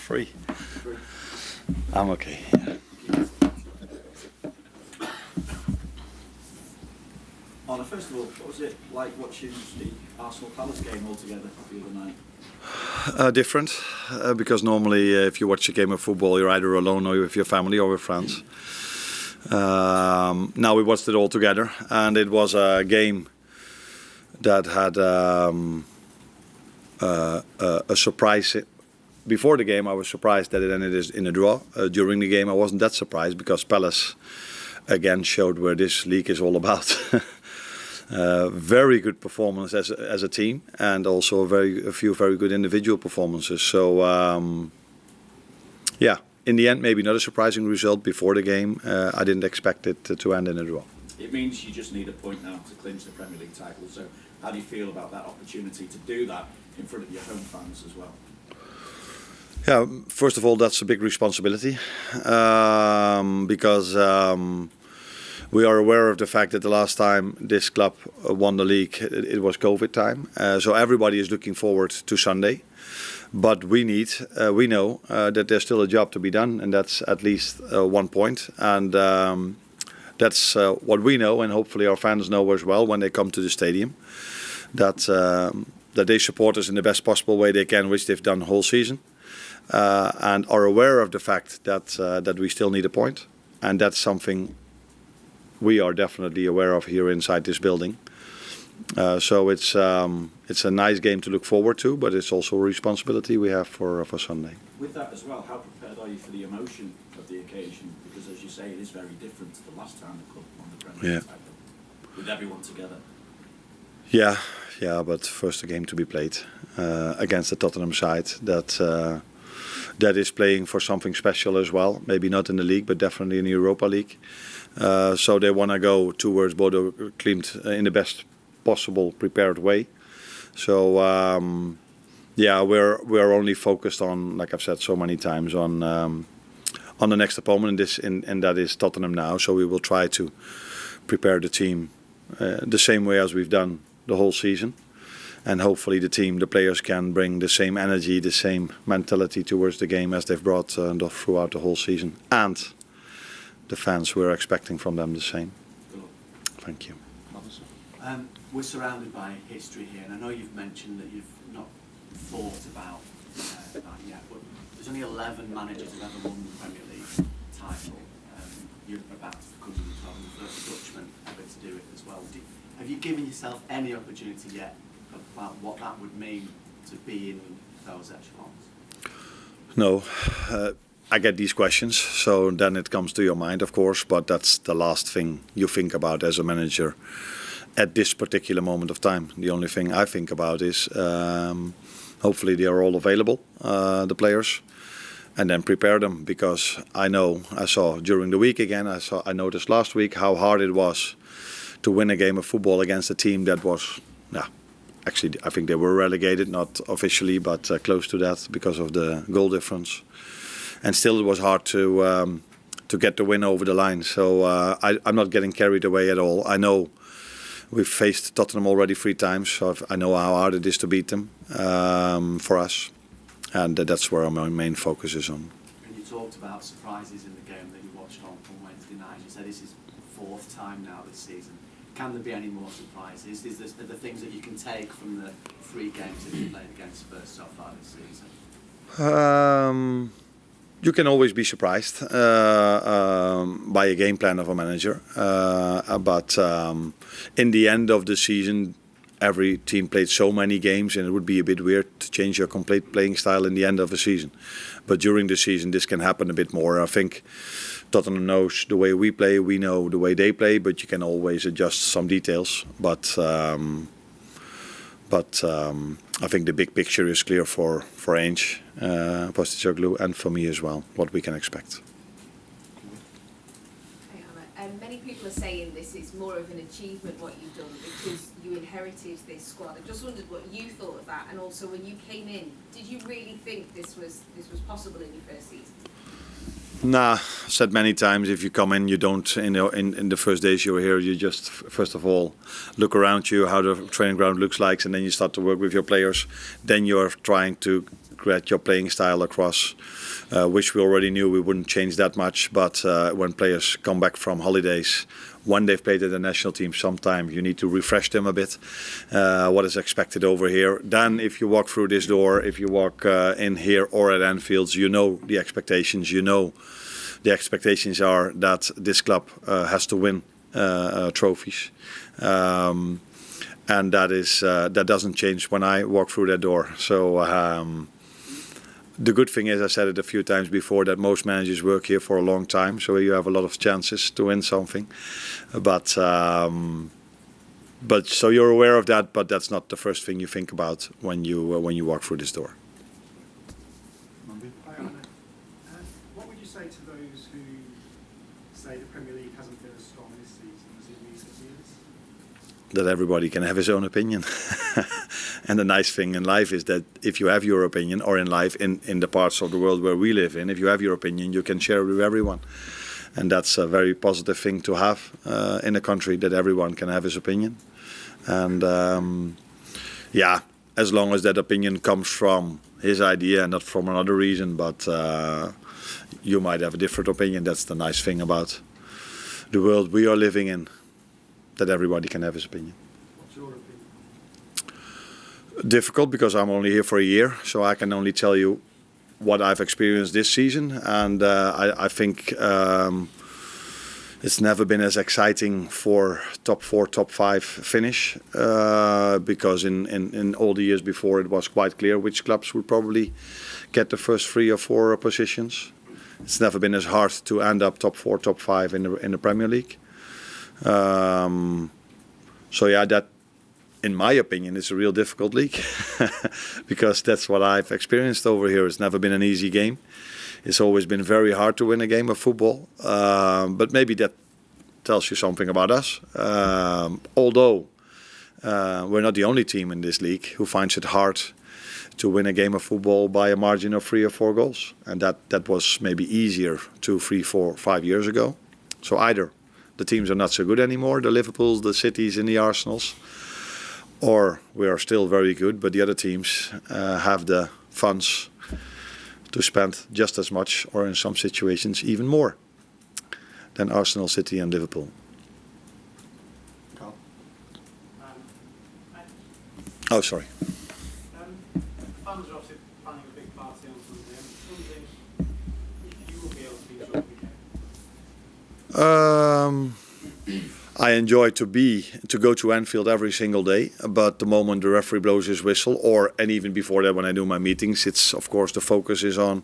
Free. I'm okay. Yeah. Arne, first of all, what was it like watching the Arsenal Palace game all together the other night? Different, because normally if you watch a game of football, you're either alone or with your family or with friends. Now we watched it all together, and it was a game that had a surprise. Before the game, I was surprised that it ended in a draw. During the game, I wasn't that surprised because Palace again showed where this league is all about. Very good performance as a team, and also a few very good individual performances. So yeah, in the end, maybe not a surprising result before the game. I didn't expect it to end in a draw. It means you just need a point now to clinch the Premier League title. So how do you feel about that opportunity to do that in front of your home fans as well? Yeah, first of all, that's a big responsibility because we are aware of the fact that the last time this club won the league, it was COVID time. So everybody is looking forward to Sunday. But we know that there's still a job to be done, and that's at least 1 point. And that's what we know, and hopefully our fans know as well when they come to the stadium, that they support us in the best possible way they can, which they've done the whole season. And are aware of the fact that we still need a point, and that's something we are definitely aware of here inside this building. So it's a nice game to look forward to, but it's also a responsibility we have for Sunday. With that as well, how prepared are you for the emotion of the occasion? Because as you say, it is very different to the last time the club won the Premier League title, with everyone together. Yeah, but first a game to be played against the Tottenham side that is playing for something special as well. Maybe not in the league, but definitely in the Europa League. So they want to go towards Bodo Glimt in the best possible prepared way. So yeah, we're only focused on, like I've said so many times, on the next opponent, and that is Tottenham now. So we will try to prepare the team the same way as we've done the whole season. And hopefully the players can bring the same energy, the same mentality towards the game as they've brought throughout the whole season. And the fans, we're expecting from them the same. Thank you. We're surrounded by history here, and I know you've mentioned that you've not thought about that yet, but there's only 11 managers who've ever won the Premier League title. You're about to become the first Dutchman ever to do it as well. Have you given yourself any opportunity yet about what that would mean to be in those echelons? No, I get these questions, so then it comes to your mind, of course, but that's the last thing you think about as a manager at this particular moment of time. The only thing I think about is hopefully they are all available, the players, and then prepare them, because I saw during the week again, I noticed last week how hard it was to win a game of football against a team that was, actually I think they were relegated, not officially, but close to that because of the goal difference. And still it was hard to get the win over the line. So I'm not getting carried away at all. I know we've faced Tottenham already 3 times, so I know how hard it is to beat them for us. And that's where my main focus is on. And you talked about surprises in the game that you watched on Wednesday night. You said this is 4th time now this season. Can there be any more surprises? Are there things that you can take from the 3 games that you've played against Spurs so far this season? You can always be surprised by a game plan of a manager. But in the end of the season, every team played so many games, and it would be a bit weird to change your complete playing style in the end of a season. But during the season, this can happen a bit more. I think Tottenham knows the way we play, we know the way they play, but you can always adjust some details. But I think the big picture is clear for Ange, Postecoglou, and for me as well, what we can expect. Many people are saying this is more of an achievement what you've done because you inherited this squad. I just wondered what you thought of that, and also when you came in, did you really think this was possible in your first season? Nah, said many times, if you come in, you don't, in the first days you're here, you just, first of all, look around you, how the training ground looks like, and then you start to work with your players. Then you're trying to get your playing style across, which we already knew we wouldn't change that much. But when players come back from holidays, when they've played at the national team, sometimes you need to refresh them a bit, what is expected over here. Then if you walk through this door, if you walk in here or at Anfield, you know the expectations. You know the expectations are that this club has to win trophies. And that doesn't change when I walk through that door. So the good thing is, I said it a few times before, that most managers work here for a long time, so you have a lot of chances to win something. But so you're aware of that, but that's not the first thing you think about when you walk through this door. Hi, Arne. What would you say to those who say the Premier League hasn't been as strong this season as in recent years? That everybody can have his own opinion. And the nice thing in life is that if you have your opinion, or in life, in the parts of the world where we live in, if you have your opinion, you can share it with everyone. And that's a very positive thing to have in a country, that everyone can have his opinion. And yeah, as long as that opinion comes from his idea and not from another reason, but you might have a different opinion. That's the nice thing about the world we are living in, that everybody can have his opinion. What's your opinion? Difficult, because I'm only here for a year, so I can only tell you what I've experienced this season. And I think it's never been as exciting for top 4, top 5 finish, because in all the years before it was quite clear which clubs would probably get the first 3 or 4 positions. It's never been as hard to end up top 4, top 5 in the Premier League. So yeah, that, in my opinion, is a real difficult league, because that's what I've experienced over here. It's never been an easy game. It's always been very hard to win a game of football. But maybe that tells you something about us. Although we're not the only team in this league who finds it hard to win a game of football by a margin of 3 or 4 goals. And that was maybe easier 2, 3, 4, 5 years ago. So either the teams are not so good anymore, the Liverpools, the Cities and the Arsenals, or we are still very good, but the other teams have the funds to spend just as much, or in some situations even more, than Arsenal, City and Liverpool. Carl? Oh, sorry. Fans are obviously planning a big party on Sunday. I'm wondering if you will be able to enjoy the weekend. I enjoy to go to Anfield every single day, but the moment the referee blows his whistle, and even before that when I do my meetings, it's of course the focus is on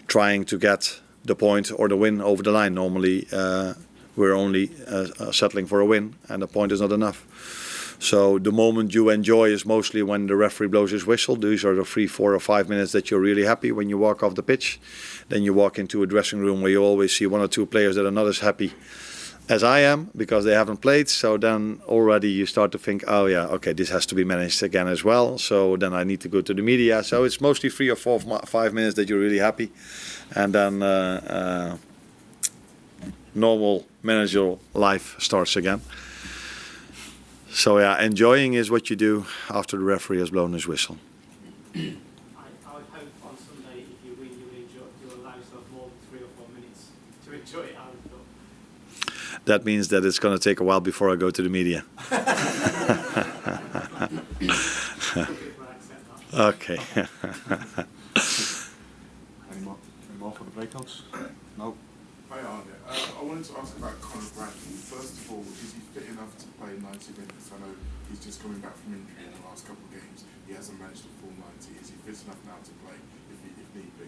trying to get the point or the win over the line. Normally we're only settling for a win, and the point is not enough. So the moment you enjoy is mostly when the referee blows his whistle. These are the 3, 4 or 5 minutes that you're really happy when you walk off the pitch. Then you walk into a dressing room where you always see 1 or 2 players that are not as happy as I am because they haven't played. So then already you start to think, oh yeah, okay, this has to be managed again as well. So then I need to go to the media. So it's mostly 3 or 4, 5 minutes that you're really happy. And then normal managerial life starts again. So yeah, enjoying is what you do after the referee has blown his whistle. I would hope on Sunday, if you win, you'll allow yourself more than 3 or 4 minutes to enjoy it. I would thought. That means that it's going to take a while before I go to the media. Okay. Any more for the breakouts? No. Hi Arne, I wanted to ask about Conor Bradley. First of all, is he fit enough to play 90 minutes? I know he's just coming back from injury in the last couple of games. He hasn't managed a full 90. Is he fit enough now to play if need be?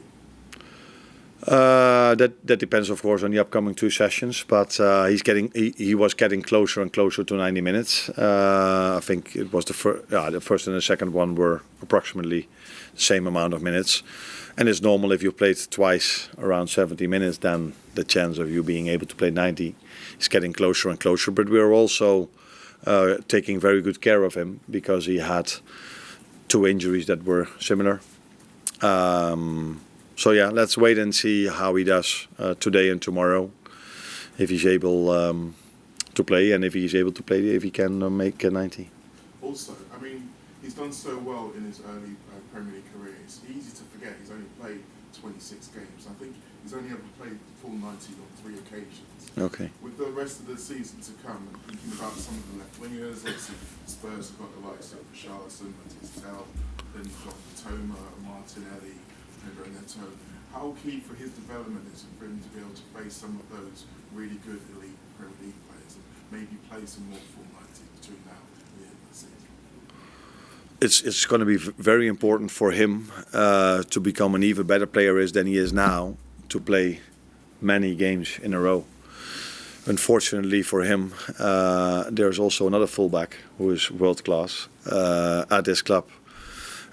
That depends, of course, on the upcoming 2 sessions. But he was getting closer and closer to 90 minutes. I think it was the first and the second one were approximately the same amount of minutes. And it's normal if you played twice around 70 minutes, then the chance of you being able to play 90 is getting closer and closer. But we are also taking very good care of him because he had 2 injuries that were similar. So yeah, let's wait and see how he does today and tomorrow. If he's able to play, and if he's able to play, if he can make 90. Also, I mean, he's done so well in his early Premier League career. It's easy to forget he's only played 26 games. I think he's only ever played full 90 on 3 occasions. Okay. With the rest of the season to come, and thinking about some of the left wingers, obviously Spurs have got the likes of Richarlison, Tell, then you've got Toma, Martinelli, Neto. How key for his development is it for him to be able to face some of those really good elite Premier League players and maybe play some more full 90 between now and the end of the season? It's going to be very important for him to become an even better player than he is now, to play many games in a row. Unfortunately for him, there's also another fullback who is world class at this club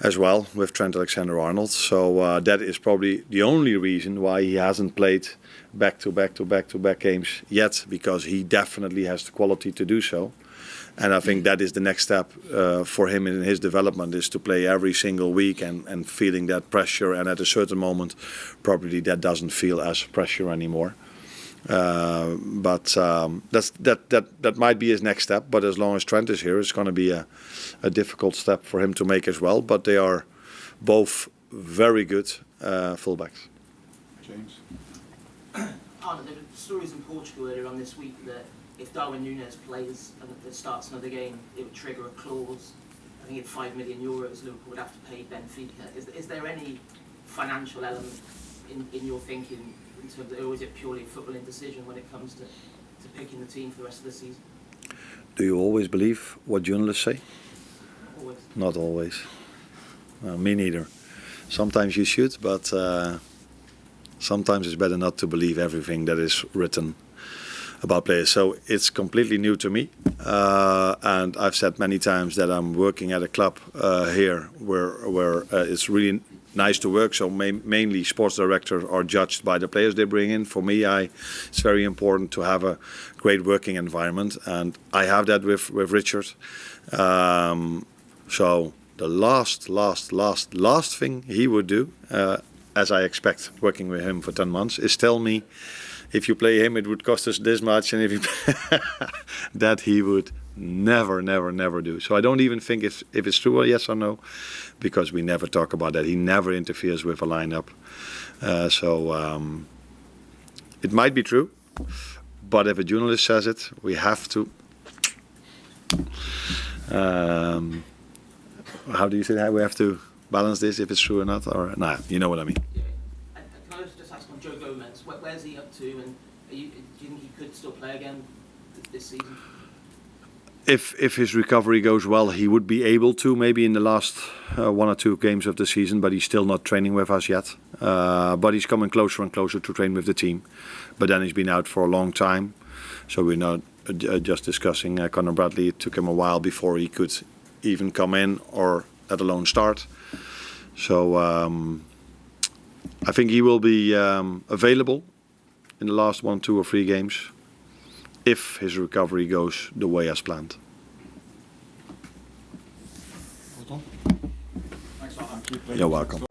as well, with Trent Alexander-Arnold. So that is probably the only reason why he hasn't played back-to-back games yet, because he definitely has the quality to do so. And I think that is the next step for him in his development, is to play every single week and feeling that pressure. And at a certain moment, probably that doesn't feel as pressure anymore. But that might be his next step. But as long as Trent is here, it's going to be a difficult step for him to make as well. But they are both very good fullbacks. James? Arne, there were stories in Portugal earlier on this week that if Darwin Núñez plays and starts another game, it would trigger a clause. I think it's €5 million Liverpool would have to pay Benfica. Is there any financial element in your thinking, in terms of, or is it purely a footballing decision when it comes to picking the team for the rest of the season? Do you always believe what journalists say? Always. Not always. Me neither. Sometimes you should, but sometimes it's better not to believe everything that is written about players. So it's completely new to me, and I've said many times that I'm working at a club here where it's really nice to work. So mainly sports directors are judged by the players they bring in. For me, it's very important to have a great working environment, and I have that with Richard. So the last thing he would do, as I expect working with him for 10 months, is tell me, if you play him, it would cost us this much, and if you that he would never do. So I don't even think if it's true or yes or no, because we never talk about that. He never interferes with a lineup. So it might be true, but if a journalist says it, we have to. How do you say that? We have to balance this if it's true or not, or nah, you know what I mean. Yeah. And can I just ask on Joe Gomez, where's he up to, and do you think he could still play again this season? If his recovery goes well, he would be able to, maybe in the last 1 or 2 games of the season, but he's still not training with us yet. But he's coming closer and closer to train with the team. But then he's been out for a long time, so we're not just discussing Conor Bradley. It took him a while before he could even come in or let alone start. So I think he will be available in the last 1, 2 or 3 games, if his recovery goes the way as planned. Well done. Thanks, Arne. You're welcome.